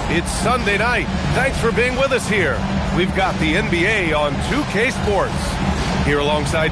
It's Sunday night. Thanks for being with us here. We've got the NBA on 2K Sports. Here alongside...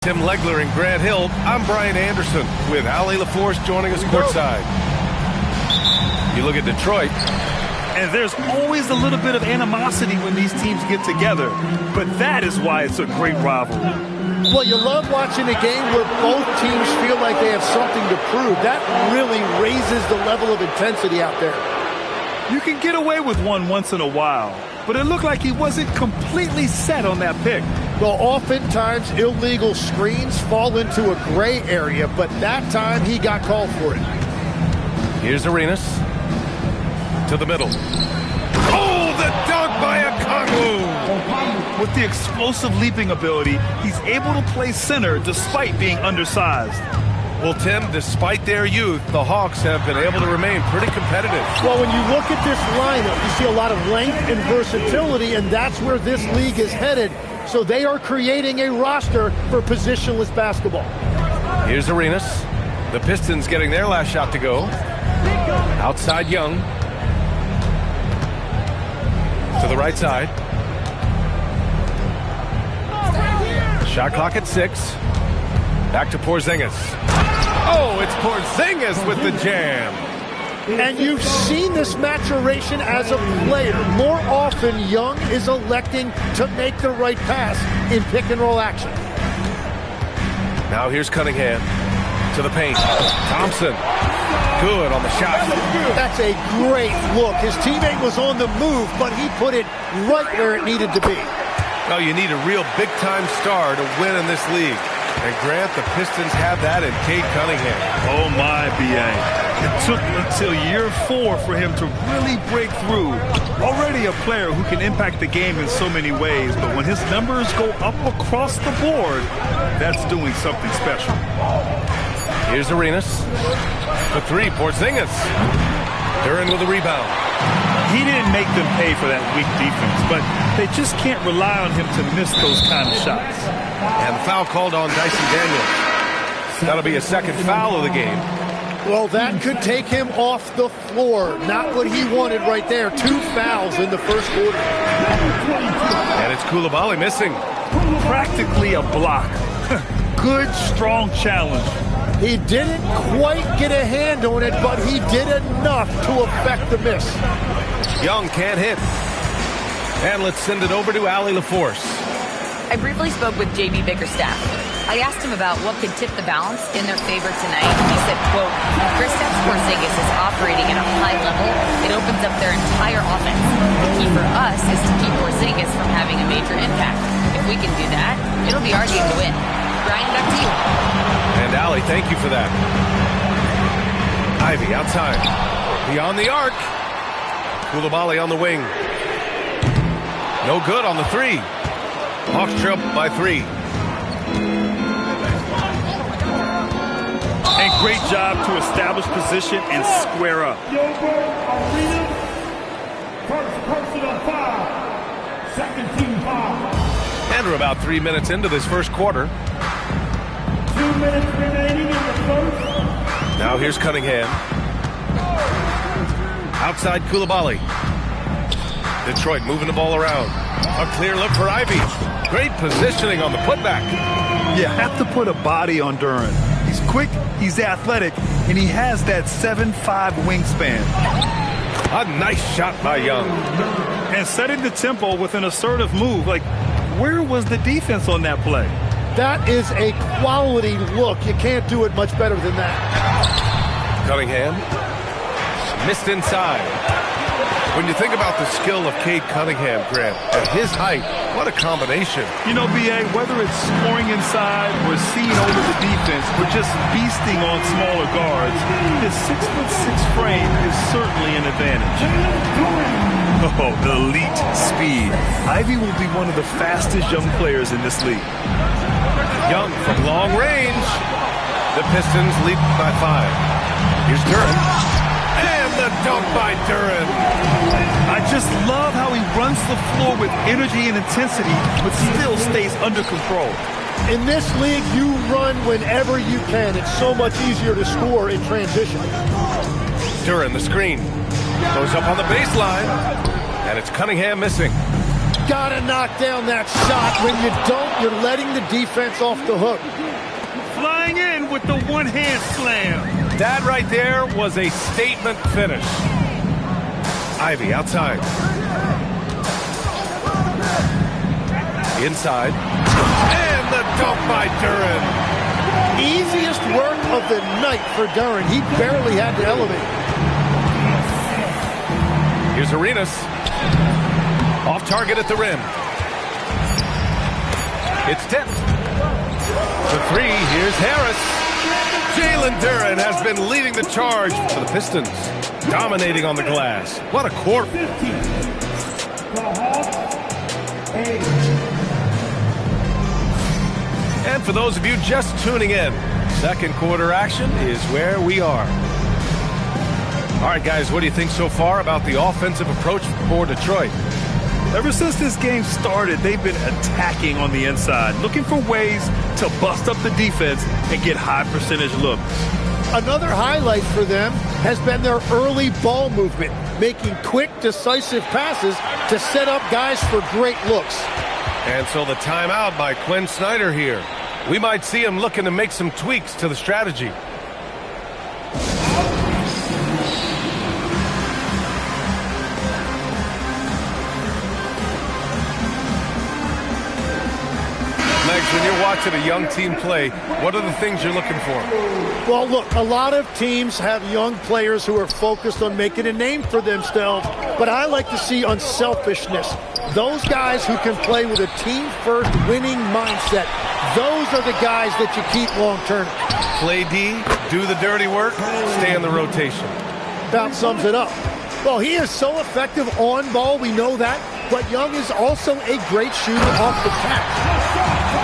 Tim Legler and Grant Hill, I'm Brian Anderson with Allie LaForce joining us courtside. You look at Detroit. And there's always a little bit of animosity when these teams get together. But that is why it's a great rivalry. Well, you love watching a game where both teams feel like they have something to prove. That really raises the level of intensity out there. You can get away with one once in a while, but it looked like he wasn't completely set on that pick. Well, oftentimes illegal screens fall into a gray area, but that time he got called for it. Here's Arenas to the middle. Oh, the dunk by Okongwu! With the explosive leaping ability, he's able to play center despite being undersized. Well, Tim, despite their youth, the Hawks have been able to remain pretty competitive. Well, when you look at this lineup, you see a lot of length and versatility, and that's where this league is headed. So they are creating a roster for positionless basketball. Here's Arenas. The Pistons getting their last shot to go. Outside Young. To the right side. Shot clock at 6. Back to Porzingis. Oh, it's Porzingis with the jam. And you've seen this maturation as a player. More often, Young is electing to make the right pass in pick-and-roll action. Now here's Cunningham to the paint. Thompson, good on the shot. That's a great look. His teammate was on the move, but he put it right where it needed to be. Well, you need a real big-time star to win in this league. And Grant, the Pistons have that in Cade Cunningham. Oh my, B.A. It took until year 4 for him to really break through. Already a player who can impact the game in so many ways, but when his numbers go up across the board, that's doing something special. Here's Arenas. The 3, Porzingis. Duran with a rebound. He didn't make them pay for that weak defense, but they just can't rely on him to miss those kind of shots. And the foul called on Dyson Daniels. That'll be a second foul of the game. Well, that could take him off the floor. Not what he wanted right there. 2 fouls in the first quarter. And it's Coulibaly missing. Practically a block. Good, strong challenge. He didn't quite get a hand on it, but he did enough to affect the miss. Young can't hit. And let's send it over to Allie LaForce. I briefly spoke with J.B. Bickerstaff. I asked him about what could tip the balance in their favor tonight. He said, quote, if Kristaps Porzingis is operating at a high level, it opens up their entire offense. The key for us is to keep Porzingis from having a major impact. If we can do that, it'll be our game to win. Brian, back to you. And Allie, thank you for that. Ivy outside. Beyond the arc. Coulibaly on the wing. No good on the 3. Hawks trail by 3. And great job to establish position and square up. First personal foul. Second team foul. And we're about 3 minutes into this first quarter. 2 minutes remaining in the first. Now here's Cunningham. Outside Coulibaly. Detroit moving the ball around. A clear look for Ivy. Great positioning on the putback. You have to put a body on Duran. He's quick, he's athletic, and he has that 7'5" wingspan. A nice shot by Young. And setting the tempo with an assertive move. Like, where was the defense on that play? That is a quality look. You can't do it much better than that. Cunningham. Missed inside. When you think about the skill of Cade Cunningham, Grant, at his height, what a combination. You know, B.A., whether it's scoring inside or seeing over the defense or just feasting on smaller guards, his 6'6" frame is certainly an advantage. Oh, elite speed. Ivy will be one of the fastest young players in this league. Young from long range. The Pistons lead by 5. Here's Duren. And the dunk by Duren. I just love how he runs the floor with energy and intensity, but still stays under control. In this league, you run whenever you can. It's so much easier to score in transition. Duren, the screen. Goes up on the baseline. And it's Cunningham missing. Gotta knock down that shot. When you don't, you're letting the defense off the hook. Flying in with the one-hand slam. That right there was a statement finish. Ivy outside. Inside. And the dunk by Duren. Easiest work of the night for Duren. He barely had to elevate. Here's Arenas. Off target at the rim. It's tipped. The 3, here's Harris. Jalen Duren has been leading the charge for the Pistons. Dominating on the glass. What a quarter. And for those of you just tuning in, second quarter action is where we are. All right, guys, what do you think so far about the offensive approach for Detroit? Ever since this game started, they've been attacking on the inside, looking for ways to bust up the defense and get high percentage looks. Another highlight for them has been their early ball movement, making quick, decisive passes to set up guys for great looks. And so the timeout by Quinn Snyder here. We might see him looking to make some tweaks to the strategy. When you're watching a young team play, what are the things you're looking for? Well, look, a lot of teams have young players who are focused on making a name for themselves, but I like to see unselfishness. Those guys who can play with a team-first winning mindset, those are the guys that you keep long-term. Play D, do the dirty work, stay in the rotation. About sums it up. Well, he is so effective on ball, we know that, but Young is also a great shooter off the catch.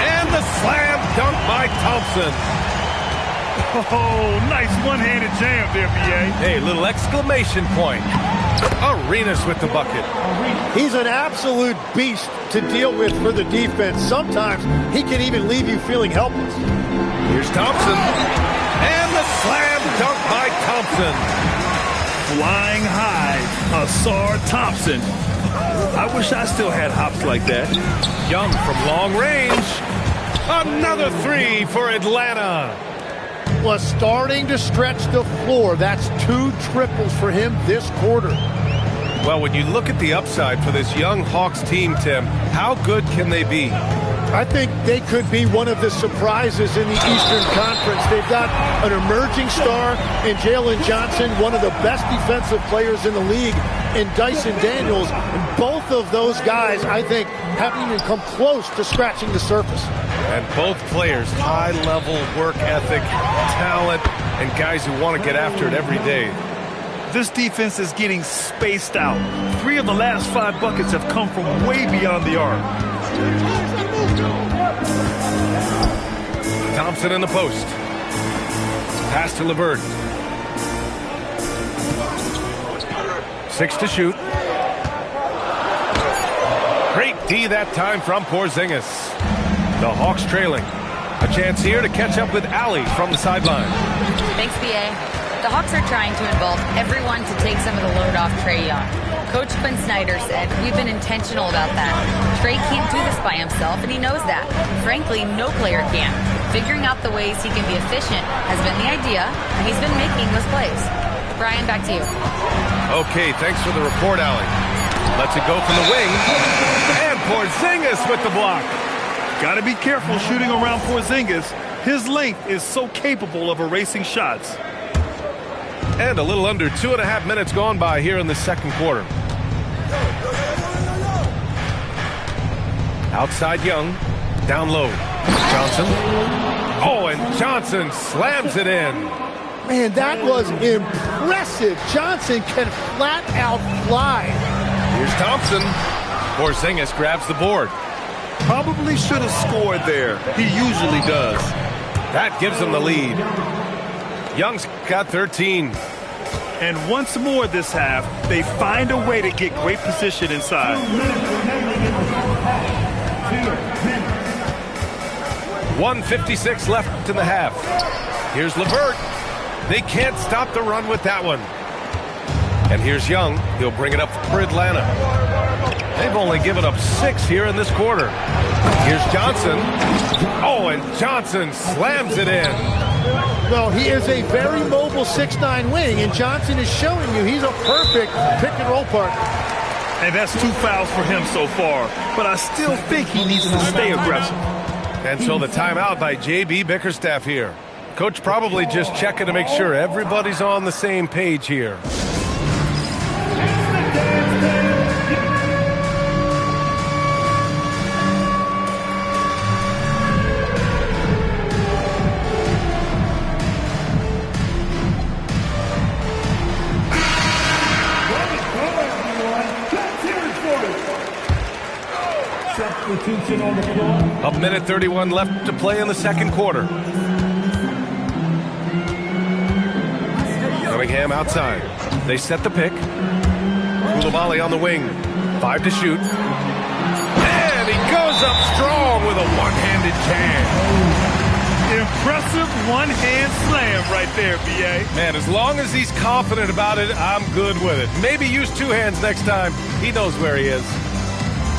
And the slam dunk by Thompson. Oh, nice one-handed jam there, B.A. Hey, little exclamation point. Arenas with the bucket. He's an absolute beast to deal with for the defense. Sometimes he can even leave you feeling helpless. Here's Thompson. And the slam dunk by Thompson. Flying high, Ausar Thompson. I wish I still had hops like that. Young from long range. Another 3 for Atlanta. Was starting to stretch the floor. That's 2 triples for him this quarter. Well, when you look at the upside for this young Hawks team, Tim, how good can they be? I think they could be one of the surprises in the Eastern Conference. They've got an emerging star in Jalen Johnson, one of the best defensive players in the league, in Dyson Daniels. And both of those guys, I think, haven't even come close to scratching the surface. And both players, high-level work ethic, talent, and guys who want to get after it every day. This defense is getting spaced out. 3 of the last 5 buckets have come from way beyond the arc. Thompson in the post. Pass to LeVert. 6 to shoot. Great D that time from Porzingis. The Hawks trailing. A chance here to catch up with Allie from the sideline. Thanks, B.A. The Hawks are trying to involve everyone to take some of the load off Trae Young. Coach Quinn Snyder said, we've been intentional about that. Trae can't do this by himself, and he knows that. Frankly, no player can. Figuring out the ways he can be efficient has been the idea, and he's been making those plays. Brian, back to you. Okay, thanks for the report, Allie. Lets it go from the wing. And Porzingis with the block. Got to be careful shooting around Porzingis. His length is so capable of erasing shots. And a little under 2.5 minutes gone by here in the second quarter. Outside Young. Down low. Johnson. Oh, and Johnson slams it in. Man, that was impressive. Johnson can flat out fly. Here's Thompson. Porzingis grabs the board. Probably should have scored there. He usually does. That gives him the lead. Young's got 13. And once more this half, they find a way to get great position inside. 1:56 left in the half. Here's LeVert. They can't stop the run with that one. And here's Young. He'll bring it up for Atlanta. They've only given up 6 here in this quarter. Here's Johnson. Oh, and Johnson slams it in. Well, he is a very mobile 6'9" wing, and Johnson is showing you he's a perfect pick-and-roll partner. And that's 2 fouls for him so far. But I still think he needs to stay aggressive. And so the timeout by J.B. Bickerstaff here. Coach probably just checking to make sure everybody's on the same page here. A minute 31 left to play in the second quarter. Cunningham outside. They set the pick. Coulibaly on the wing. 5 to shoot. And he goes up strong with a one-handed jam. Impressive one-hand slam right there, B.A. Man, as long as he's confident about it, I'm good with it. Maybe use 2 hands next time. He knows where he is.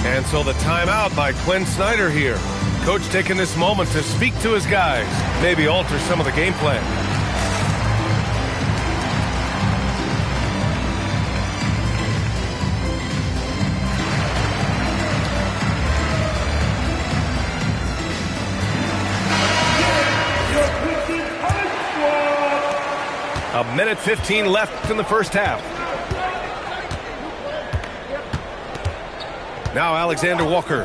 And so the timeout by Quinn Snyder here. Coach taking this moment to speak to his guys. Maybe alter some of the game plan. A minute 15 left in the first half. Now Alexander Walker.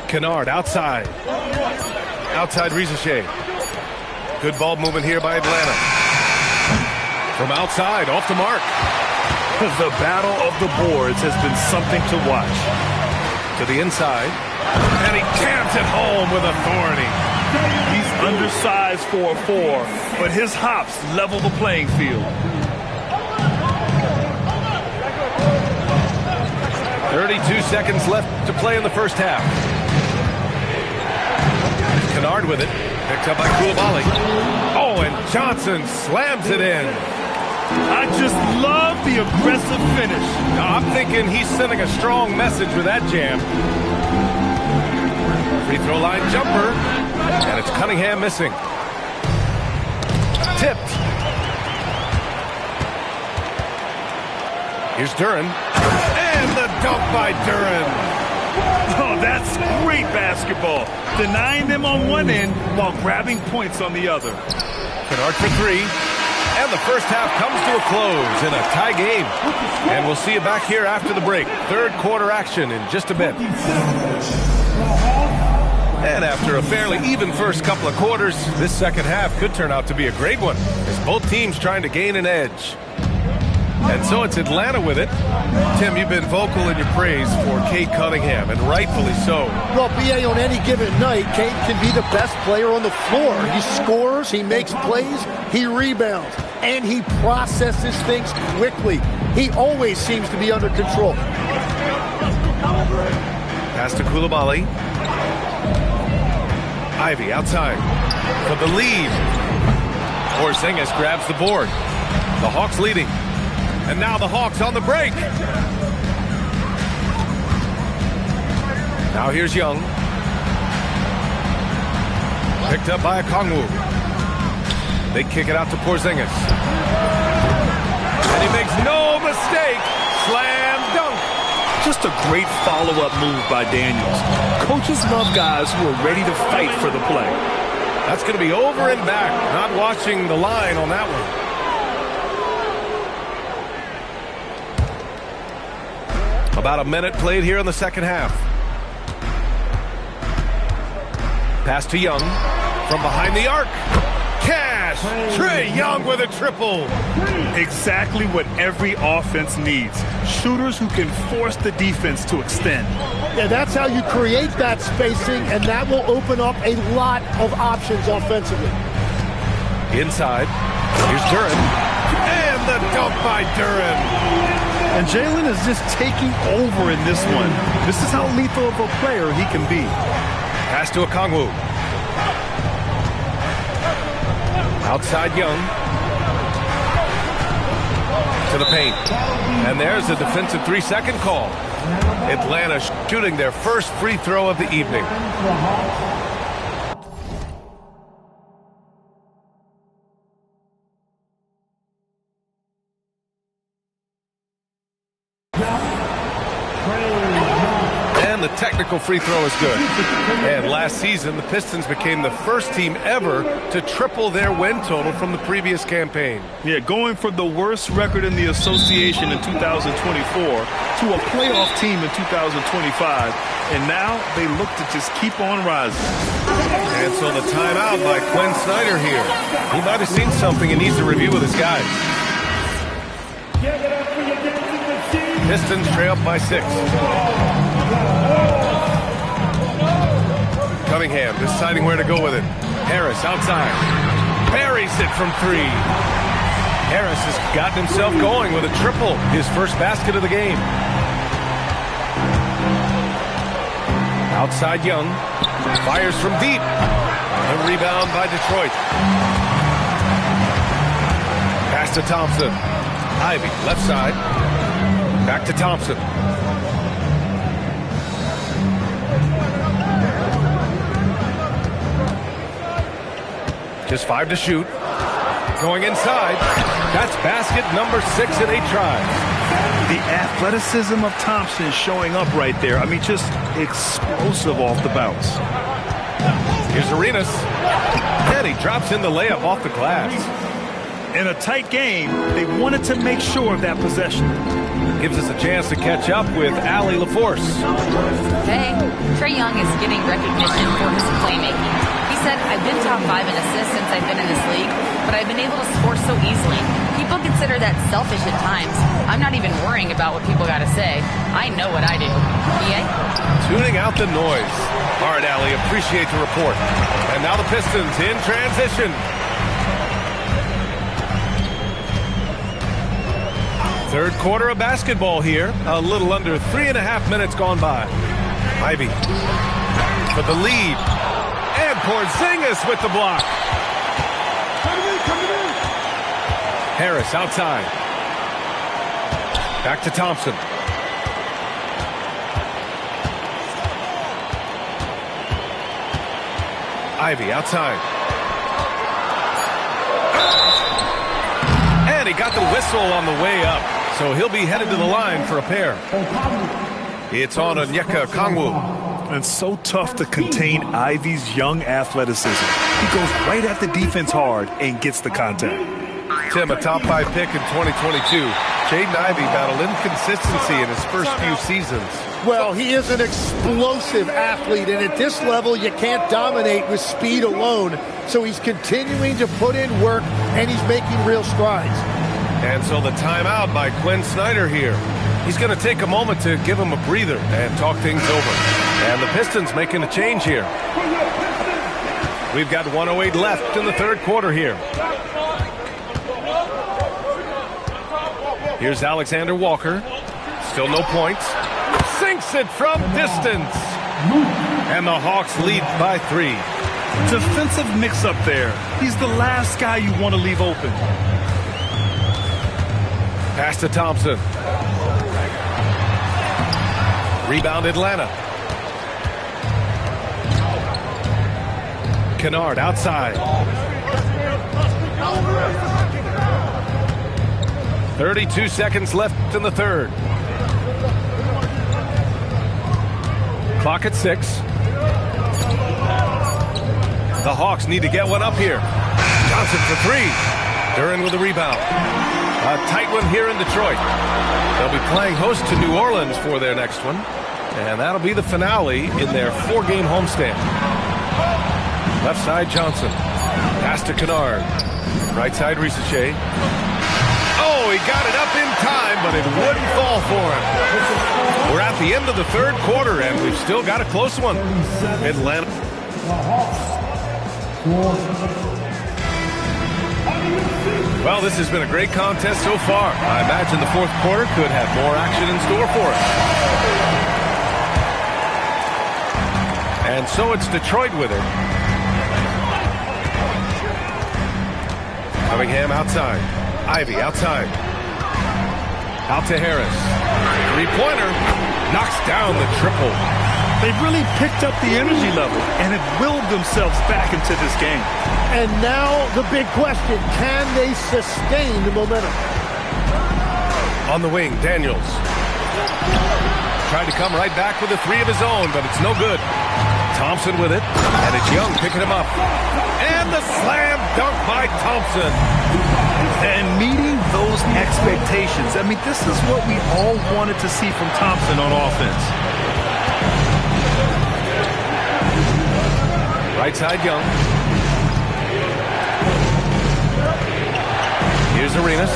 Kennard outside. Outside Rizachet. Good ball movement here by Atlanta. From outside, off the mark. The battle of the boards has been something to watch. To the inside. And he jams it home with authority. He's undersized for a 4, but his hops level the playing field. 32 seconds left to play in the first half. Kennard with it. Picked up by Coulibaly. Oh, and Johnson slams it in. I just love the aggressive finish. Now, I'm thinking he's sending a strong message with that jam. Free throw line jumper. And it's Cunningham missing. Tipped. Here's Duren. And the dunk by Duren. Oh, that's great basketball. Denying them on one end while grabbing points on the other. Kennard for 3. And the first half comes to a close in a tie game. And we'll see you back here after the break. Third quarter action in just a bit. And after a fairly even first couple of quarters, this second half could turn out to be a great one, as both teams trying to gain an edge. And so it's Atlanta with it. Tim, you've been vocal in your praise for Cade Cunningham, and rightfully so. Well, B.A., on any given night, Cade can be the best player on the floor. He scores, he makes plays, he rebounds, and he processes things quickly. He always seems to be under control. Pass to Coulibaly. Ivy outside for the lead. Porzingis grabs the board. The Hawks leading. And now the Hawks on the break. Now here's Young. Picked up by Okongwu. They kick it out to Porzingis. And he makes no mistake. Slam dunk. Just a great follow-up move by Daniels. Coaches love guys who are ready to fight for the play. That's going to be over and back. Not watching the line on that one. About a minute played here in the second half. Pass to Young from behind the arc. Cash! Trae Young with a triple. Exactly what every offense needs. Shooters who can force the defense to extend. Yeah, that's how you create that spacing, and that will open up a lot of options offensively. Inside. Here's Duren. And the dunk by Duren. And Jalen is just taking over in this one. This is how lethal of a player he can be. Pass to Okongwu. Outside Young. To the paint. And there's a defensive 3-second call. Atlanta shooting their first free throw of the evening. And the technical free throw is good. And last season, the Pistons became the first team ever to triple their win total from the previous campaign. Yeah, going from the worst record in the association in 2024 to a playoff team in 2025. And now they look to just keep on rising. And so the timeout by Quinn Snyder here. He might have seen something and needs to review with his guys. Pistons trail up by 6. Cunningham deciding where to go with it. Harris outside. Buries it from 3. Harris has gotten himself going with a triple. His first basket of the game. Outside Young. Fires from deep. A rebound by Detroit. Pass to Thompson. Ivy left side. Back to Thompson. Just 5 to shoot. Going inside. That's basket number 6 in 8 tries. The athleticism of Thompson showing up right there. I mean, just explosive off the bounce. Here's Arenas. And he drops in the layup off the glass. In a tight game, they wanted to make sure of that possession. Gives us a chance to catch up with Allie LaForce. Hey, Trae Young is getting recognition for his playmaking. He said, I've been top 5 in assists since I've been in this league, but I've been able to score so easily. People consider that selfish at times. I'm not even worrying about what people got to say. I know what I do. BA? Tuning out the noise. All right, Allie, appreciate the report. And now the Pistons in transition. Third quarter of basketball here. A little under 3.5 minutes gone by. Ivy for the lead. And Porzingis with the block. Harris outside. Back to Thompson. Ivy outside. And he got the whistle on the way up. So he'll be headed to the line for a pair. It's on Onyeka Okongwu. And so tough to contain Ivy's young athleticism. He goes right at the defense hard and gets the contact. Tim, a top 5 pick in 2022. Jaden Ivey battled inconsistency in his first few seasons. Well, he is an explosive athlete, and at this level, you can't dominate with speed alone. So he's continuing to put in work, and he's making real strides. And so the timeout by Quinn Snyder here. He's going to take a moment to give him a breather and talk things over. And the Pistons making a change here. We've got 1:08 left in the third quarter here. Here's Alexander Walker. Still no points. Sinks it from distance. And the Hawks lead by 3. Defensive mix-up there. He's the last guy you want to leave open. Pass to Thompson. Rebound Atlanta. Kennard outside. 32 seconds left in the third. Clock at 6. The Hawks need to get one up here. Johnson for 3. Duren with a rebound. A tight one here in Detroit. They'll be playing host to New Orleans for their next one. And that'll be the finale in their 4-game homestand. Left side, Johnson. Pass to Kennard. Right side, Risacher. Oh, he got it up in time, but it wouldn't fall for him. We're at the end of the third quarter, and we've still got a close one. Atlanta. Well, this has been a great contest so far. I imagine the fourth quarter could have more action in store for us. And so it's Detroit with it. Cunningham outside. Ivey outside. Out to Harris. Three-pointer. Knocks down the triple. They've really picked up the energy level and have willed themselves back into this game. And now the big question, can they sustain the momentum? On the wing, Daniels. Tried to come right back with a 3 of his own, but it's no good. Thompson with it, and it's Young picking him up. And the slam dunk by Thompson. And meeting those expectations. I mean, this is what we all wanted to see from Thompson on offense. Right side, Young. Here's Arenas.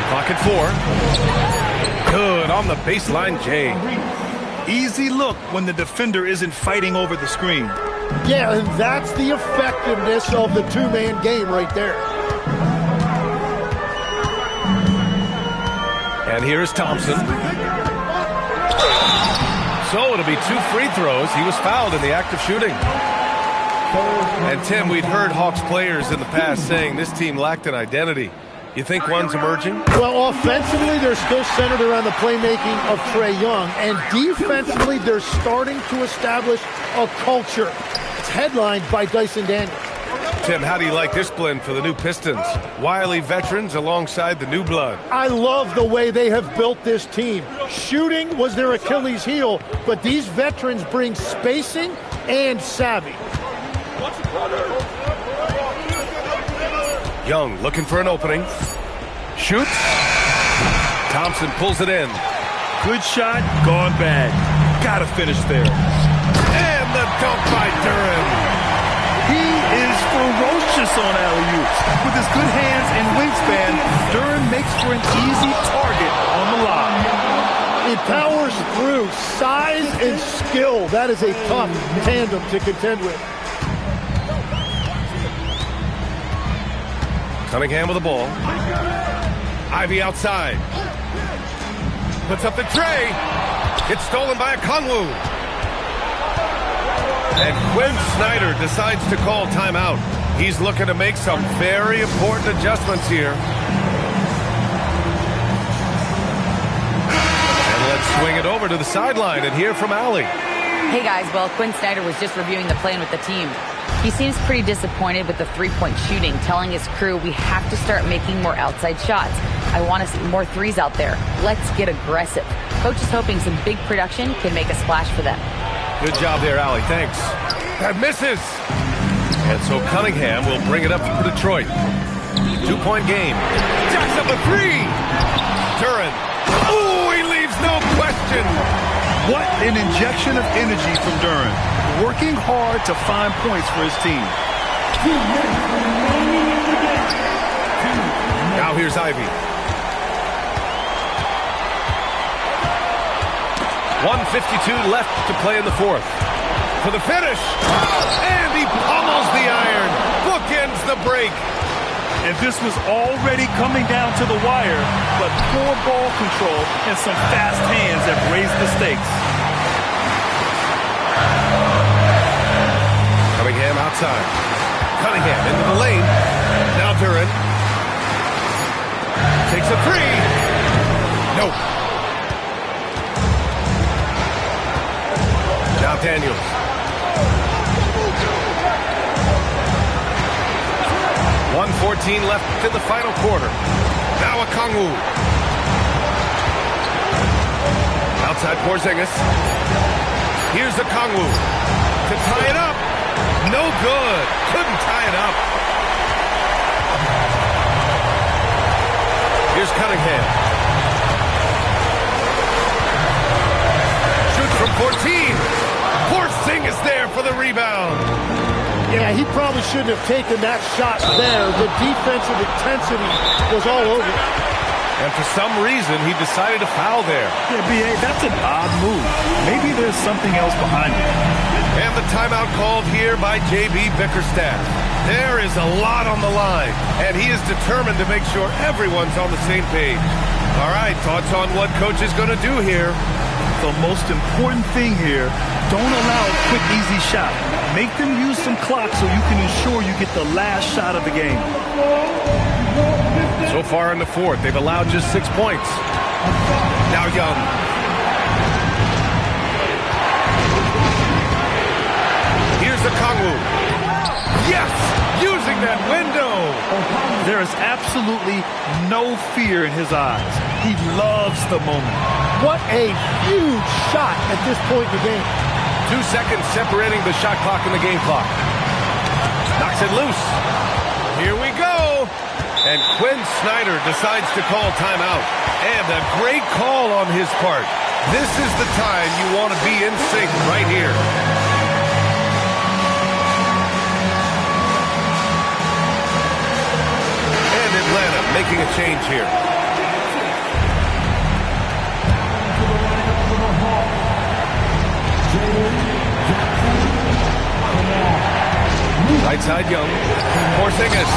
Clock at 4. Good on the baseline, Jay. Easy look when the defender isn't fighting over the screen. Yeah, and that's the effectiveness of the two-man game right there. And here's Thompson. So it'll be 2 free throws. He was fouled in the act of shooting. And Tim, we'd heard Hawks players in the past saying this team lacked an identity. You think one's emerging? Well, offensively, they're still centered around the playmaking of Trae Young. And defensively, they're starting to establish a culture. It's headlined by Dyson Daniels. Tim, how do you like this blend for the new Pistons? Wily veterans alongside the new blood. I love the way they have built this team. Shooting was their Achilles heel, but these veterans bring spacing and savvy. Young looking for an opening. Shoots. Thompson pulls it in. Good shot, gone bad. Gotta finish there. And the dunk by Duren. He is ferocious on alley-oops. With his good hands and wingspan, Duren makes for an easy target on the lob. He powers through size and skill. That is a tough tandem to contend with. Cunningham with the ball. Ivey outside. Puts up the tray. It's stolen by Okongwu. And Quinn Snyder decides to call timeout. He's looking to make some very important adjustments here. And let's swing it over to the sideline and hear from Allie. Hey guys, well, Quinn Snyder was just reviewing the plan with the team. He seems pretty disappointed with the three-point shooting, telling his crew we have to start making more outside shots. I want to see more threes out there. Let's get aggressive. Coach is hoping some big production can make a splash for them. Good job there, Allie. Thanks. That misses. And so Cunningham will bring it up for Detroit. 2-point game. Jacks up a 3. Duren. Ooh, he leaves no question. What an injection of energy from Duren. Working hard to find points for his team. Now here's Ivey. 1:52 left to play in the fourth. For the finish. And he pummels the iron. Bookends the break. And this was already coming down to the wire, but poor ball control and some fast hands have raised the stakes. Cunningham outside. Cunningham into the lane. Now Duren. Takes a 3. Nope. Now Daniels. 1:14 left in the final quarter. Now Okongwu. Outside Porzingis. Here's Okongwu to tie it up. No good. Couldn't tie it up. Here's Cunningham. Shoots from 14. Porzingis there for the rebound. Yeah, he probably shouldn't have taken that shot there. The defensive intensity was all over it. And for some reason, he decided to foul there. Yeah, B.A., that's an odd move. Maybe there's something else behind it. And the timeout called here by J.B. Bickerstaff. There is a lot on the line, and he is determined to make sure everyone's on the same page. All right, thoughts on what coach is going to do here? The most important thing here, don't allow a quick, easy shot. Make them use some clock so you can ensure you get the last shot of the game. So far in the fourth, they've allowed just 6 points. Now Young. Here's Okongwu. Yes! Using that window! There is absolutely no fear in his eyes. He loves the moment. What a huge shot at this point in the game. 2 seconds separating the shot clock and the game clock. Knocks it loose. Here we go. And Quinn Snyder decides to call timeout. And a great call on his part. This is the time you want to be in sync right here. And Atlanta making a change here. Right side Young. Porzingis.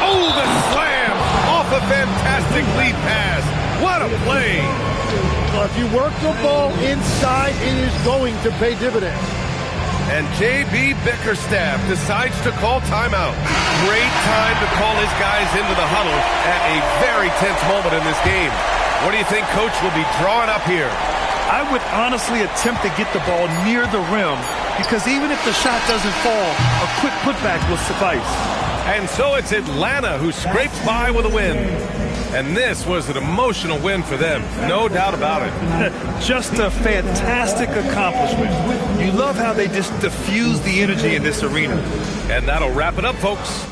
Oh, the slam off a fantastic lead pass. What a play. Well, if you work the ball inside, it is going to pay dividends. And J.B. Bickerstaff decides to call timeout. Great time to call his guys into the huddle at a very tense moment in this game. What do you think Coach will be drawing up here? I would honestly attempt to get the ball near the rim because even if the shot doesn't fall, a quick putback will suffice. And so it's Atlanta who scrapes by with a win. And this was an emotional win for them, no doubt about it. Just a fantastic accomplishment. You love how they just diffuse the energy in this arena. And that'll wrap it up, folks.